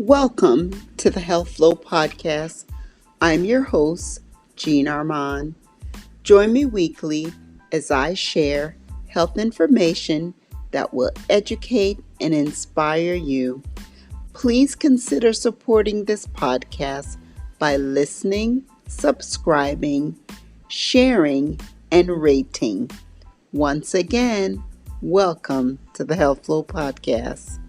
Welcome to the Health Flow Podcast. I'm your host, Jean Armand. Join me weekly as I share health information that will educate and inspire you. Please consider supporting this podcast by listening, subscribing, sharing, and rating. Once again, welcome to the Health Flow Podcast.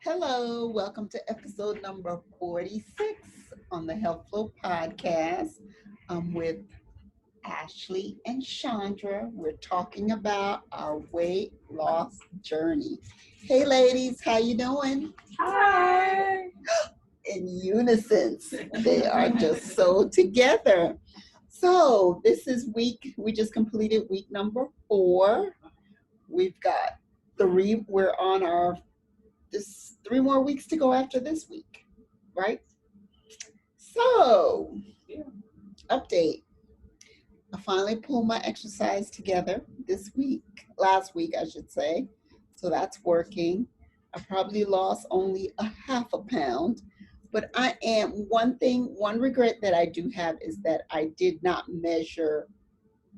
Hello, welcome to episode number 46 on the Health Flow Podcast. I'm with Ashley and Chandra. We're talking about our weight loss journey. Hey ladies, how you doing? Hi. In unison. They are just so together. So this is we just completed week number 4. We've got we're on our this 3 more weeks to go after this week, right? So, update. I finally pulled my exercise together this week, last week, I should say. So that's working. I probably lost only a half a pound, but one regret that I do have is that I did not measure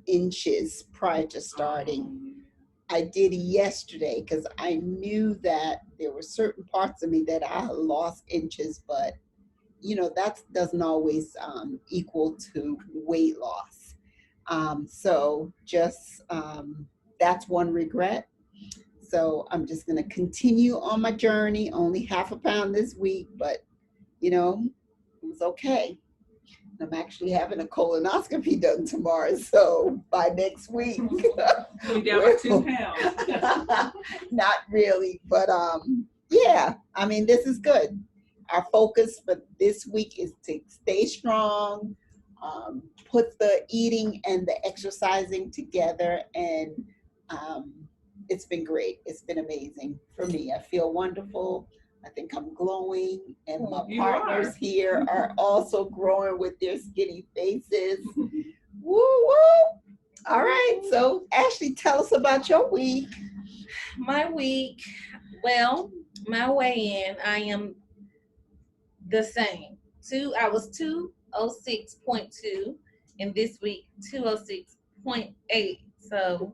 inches prior to starting. I did yesterday because I knew that there were certain parts of me that I had lost inches, but that doesn't always equal to weight loss. So just that's one regret. So I'm just going to continue on my journey. Only half a pound this week, but it was okay. I'm actually having a colonoscopy done tomorrow, so by next week. So you down by 2 pounds. Not really, but yeah, I mean, this is good. Our focus for this week is to stay strong, put the eating and the exercising together, and um, it's been great. It's been amazing for me. I feel wonderful. I think I'm glowing, and my partners here are also growing with their skinny faces. Woo woo! All right, so Ashley, tell us about your week. My week, my weigh-in, I am the same. I was 206.2, and this week 206.8. So,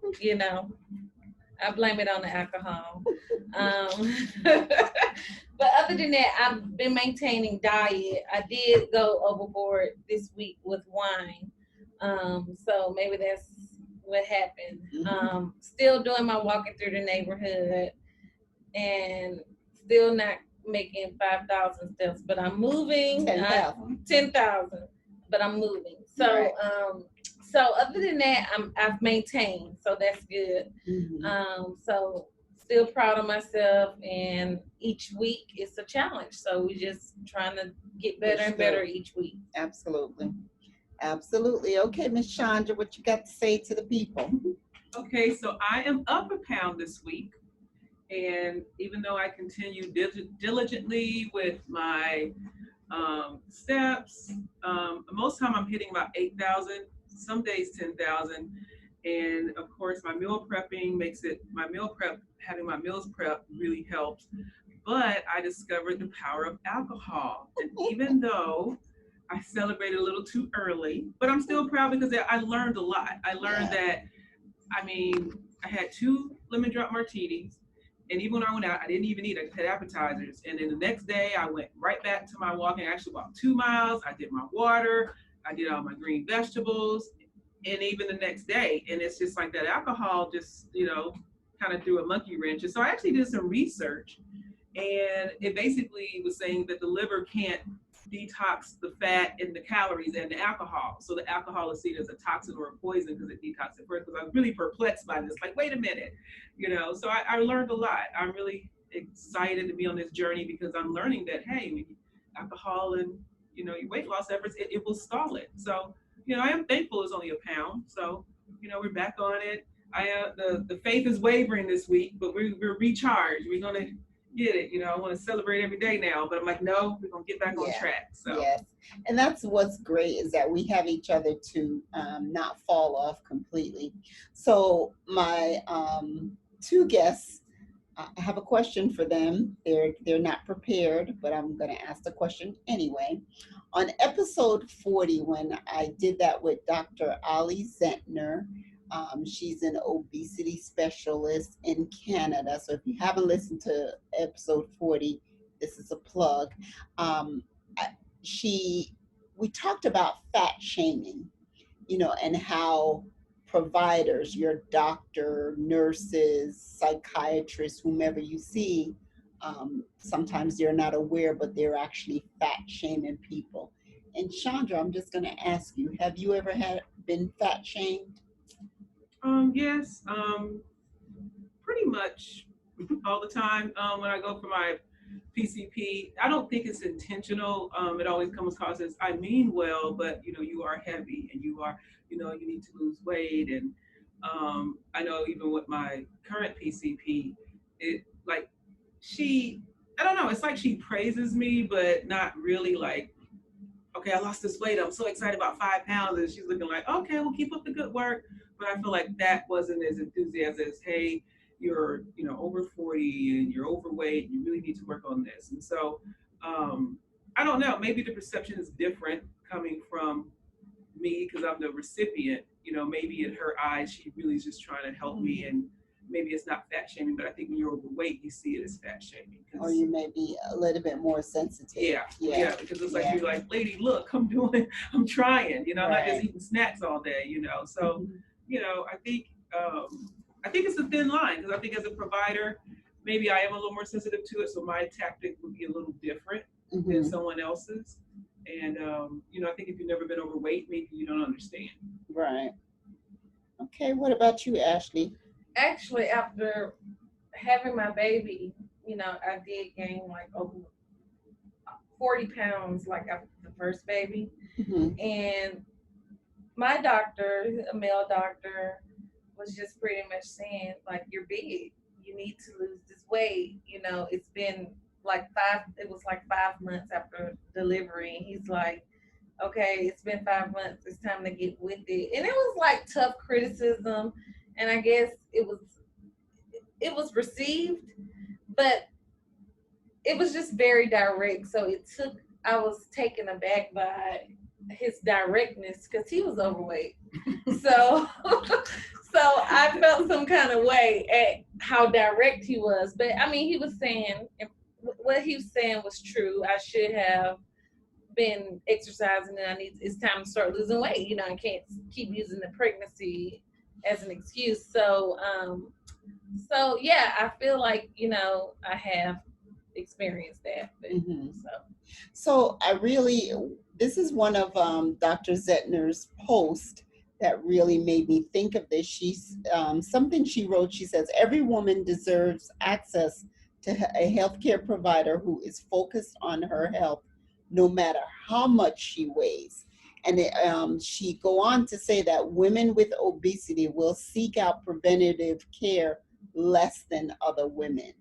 I blame it on the alcohol. But other than that, I've been maintaining diet. I did go overboard this week with wine. So maybe that's what happened. Still doing my walking through the neighborhood and still not making 5,000 steps, but I'm moving. 10,000, but I'm moving. So, right. So other than that, I've maintained, so that's good. So still proud of myself, and each week it's a challenge. So we're just trying to get better and better each week. Absolutely. Okay, Miss Chandra, what you got to say to the people? Okay, so I am up a pound this week. And even though I continue diligently with my steps, most time I'm hitting about 8,000, some days 10,000. And of course, my meal prepping having my meals prep really helps. But I discovered the power of alcohol. And even though I celebrated a little too early, but I'm still proud because I learned a lot. I learned that, I had 2 lemon drop martinis. And even when I went out, I didn't even eat. I just had appetizers. And then the next day, I went right back to my walking. I actually walked 2 miles. I did my water. I did all my green vegetables. And even the next day. And it's just like that alcohol just, kind of threw a monkey wrench. And so I actually did some research. And it basically was saying that the liver can't detox the fat and the calories and the alcohol. So the alcohol is seen as a toxin or a poison because it detoxes it first. Because I was really perplexed by this. Like, wait a minute, So I learned a lot. I'm really excited to be on this journey because I'm learning that, hey, alcohol and your weight loss efforts, it will stall it. So I am thankful it's only a pound. So we're back on it. The faith is wavering this week, but we're recharged. We're gonna get it. I want to celebrate every day now, but I'm like, no, we're gonna get back on track. So yes, and that's what's great is that we have each other to not fall off completely. So my two guests. I have a question for them. They're not prepared, but I'm going to ask the question anyway. On episode 40, when I did that with Dr. Ali Zentner, she's an obesity specialist in Canada. So if you haven't listened to episode 40, this is a plug. Um, I- she We talked about fat shaming, and how providers, your doctor, nurses, psychiatrists, whomever you see, sometimes they're not aware, but they're actually fat shaming people. And Chandra, I'm just going to ask you, have you ever had been fat shamed? Yes, pretty much all the time. When I go for my PCP, I don't think it's intentional. It always comes across as I mean well, but you are heavy and you need to lose weight. And I know even with my current PCP, it like she, I don't know, it's like she praises me, but not really like, okay, I lost this weight. I'm so excited about 5 pounds. And she's looking like, okay, well, keep up the good work. But I feel like that wasn't as enthusiastic as, hey, you're, over 40 and you're overweight. And you really need to work on this. And so I don't know. Maybe the perception is different coming from me because I'm the recipient. Maybe in her eyes, she really is just trying to help me. And maybe it's not fat shaming, but I think when you're overweight, you see it as fat shaming. Or you may be a little bit more sensitive. Yeah, because it's like you're like, lady, look, I'm trying. I'm not just eating snacks all day. So, I think it's a thin line because I think as a provider, maybe I am a little more sensitive to it, so my tactic would be a little different than someone else's. And I think if you've never been overweight, maybe you don't understand. Right. Okay. What about you, Ashley? Actually, after having my baby, I did gain like over 40 pounds, like after the first baby. And my doctor, a male doctor, was just pretty much saying, like, you're big. You need to lose this weight. It's been it was like 5 months after delivery. He's like, okay, it's been 5 months. It's time to get with it. And it was like tough criticism. And I guess it was received, but it was just very direct. So I was taken aback by his directness because he was overweight. So, so I felt some kind of way at how direct he was. But I mean, he was saying, what he was saying was true. I should have been exercising and it's time to start losing weight. I can't keep using the pregnancy as an excuse. So yeah, I feel like, I have experienced that. But, So this is one of Dr. Zettner's posts that really made me think of this. She's something she wrote. She says, every woman deserves access to a healthcare provider who is focused on her health, no matter how much she weighs. And she go on to say that women with obesity will seek out preventative care less than other women.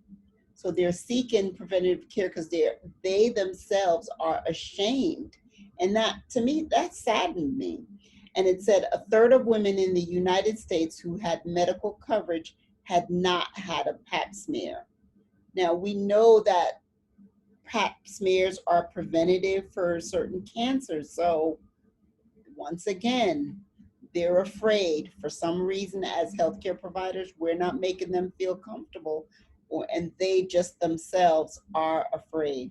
So they're seeking preventative care because they themselves are ashamed. And that, to me, that saddened me. And it said a third of women in the United States who had medical coverage had not had a pap smear. Now, we know that pap smears are preventative for certain cancers. So once again, they're afraid for some reason. As healthcare providers, we're not making them feel comfortable, and they just themselves are afraid.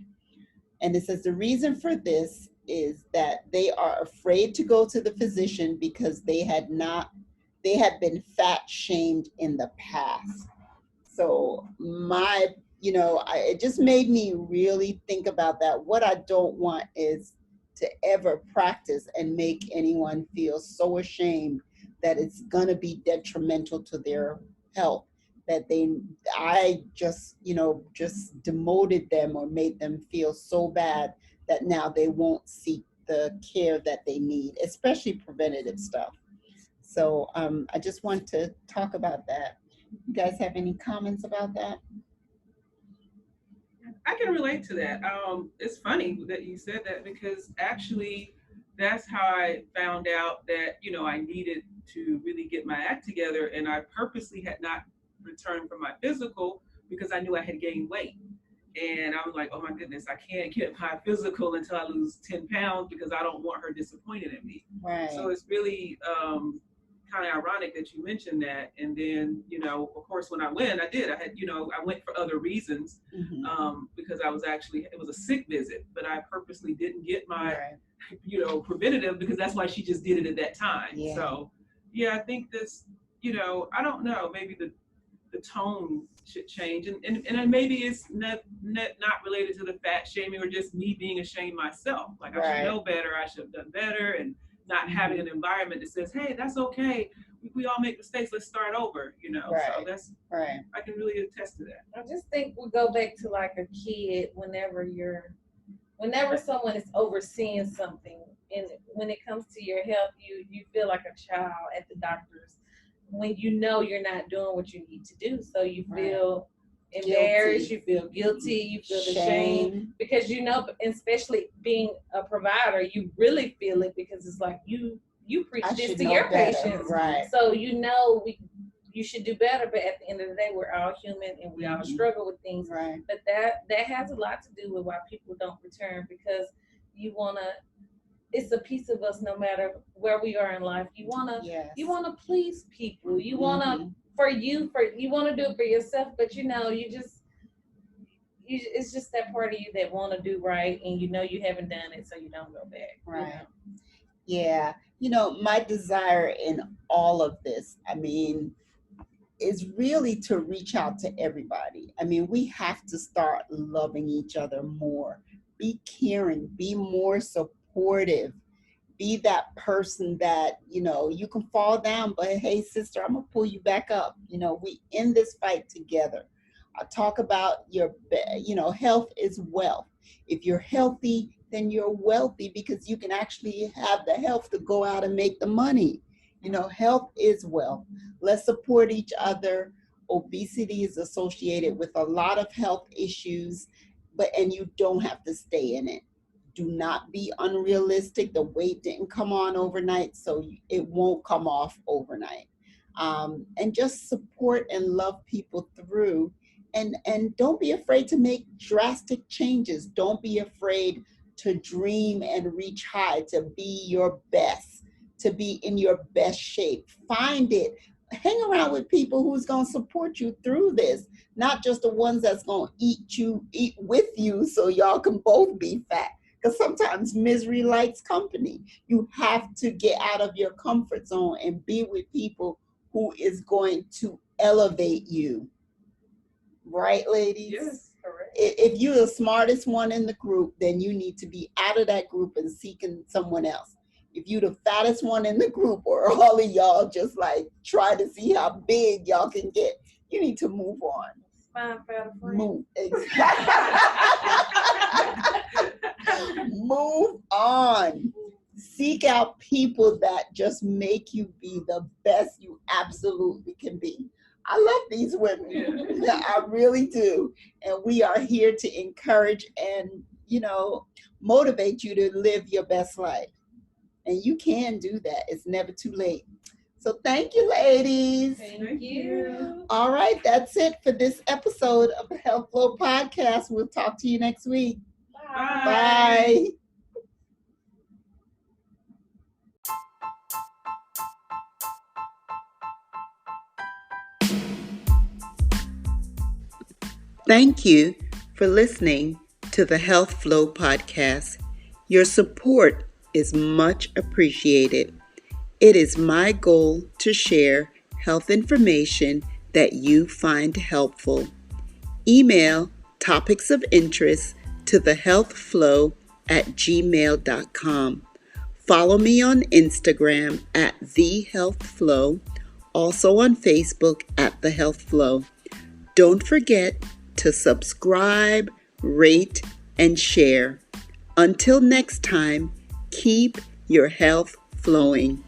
And it says the reason for this is that they are afraid to go to the physician because they had been fat shamed in the past. So it just made me really think about that. What I don't want is to ever practice and make anyone feel so ashamed that it's going to be detrimental to their health, that I just demoted them or made them feel so bad that now they won't seek the care that they need, especially preventative stuff. So I just want to talk about that. You guys have any comments about that? I can relate to that. It's funny that you said that because actually, that's how I found out that I needed to really get my act together, and I purposely had not return from my physical because I knew I had gained weight. And I was like, oh my goodness, I can't get my physical until I lose 10 pounds because I don't want her disappointed in me. Right. So it's really kind of ironic that you mentioned that. And then, of course, when I went, I went for other reasons because I was it was a sick visit, but I purposely didn't get my, preventative because that's why she just did it at that time. Yeah. So, yeah, I think this, I don't know, maybe the tone should change, and maybe it's not related to the fat shaming or just me being ashamed myself. Like I should know better, I should have done better, and not having an environment that says, hey, that's okay, we all make mistakes, let's start over, So that's I can really attest to that. I just think we go back to like a kid. Whenever someone is overseeing something, and when it comes to your health, you feel like a child at the doctor's when you're not doing what you need to do. So you feel embarrassed, you feel guilty, you feel ashamed because especially being a provider, you really feel it because it's like you preach this to your patients. Right. So you should do better, but at the end of the day, we're all human and we all struggle with things. Right. But that has a lot to do with why people don't return, because it's a piece of us no matter where we are in life. You wanna please people. You wanna you wanna do it for yourself, but it's just that part of you that wanna do right and you haven't done it, so you don't go back. Right. Yeah. My desire in all of this, is really to reach out to everybody. We have to start loving each other more. Be caring, be more supportive, be that person that, you can fall down, but hey, sister, I'm gonna pull you back up. We in this fight together. I talk about health is wealth. If you're healthy, then you're wealthy because you can actually have the health to go out and make the money. Health is wealth. Let's support each other. Obesity is associated with a lot of health issues, and you don't have to stay in it. Do not be unrealistic. The weight didn't come on overnight, so it won't come off overnight. And just support and love people through. And don't be afraid to make drastic changes. Don't be afraid to dream and reach high, to be your best, to be in your best shape. Find it. Hang around with people who's going to support you through this, not just the ones that's going to eat with you so y'all can both be fat. Because sometimes misery likes company. You have to get out of your comfort zone and be with people who is going to elevate you. Right, ladies? Yes, correct. If you're the smartest one in the group, then you need to be out of that group and seeking someone else. If you're the fattest one in the group, or all of y'all just like try to see how big y'all can get, you need to move on. Find fat friend. Move. Move on. Seek out people that just make you be the best you absolutely can be. I love these women. Yeah, I really do. And we are here to encourage and, motivate you to live your best life. And you can do that. It's never too late. So thank you, ladies. Thank you. All right, that's it for this episode of the Health Flow Podcast. We'll talk to you next week. Bye. Bye. Thank you for listening to the Health Flow Podcast. Your support is much appreciated. It is my goal to share health information that you find helpful. Email topics of interest to thehealthflow@gmail.com. Follow me on Instagram @thehealthflow, also on Facebook @thehealthflow. Don't forget to subscribe, rate, and share. Until next time, keep your health flowing.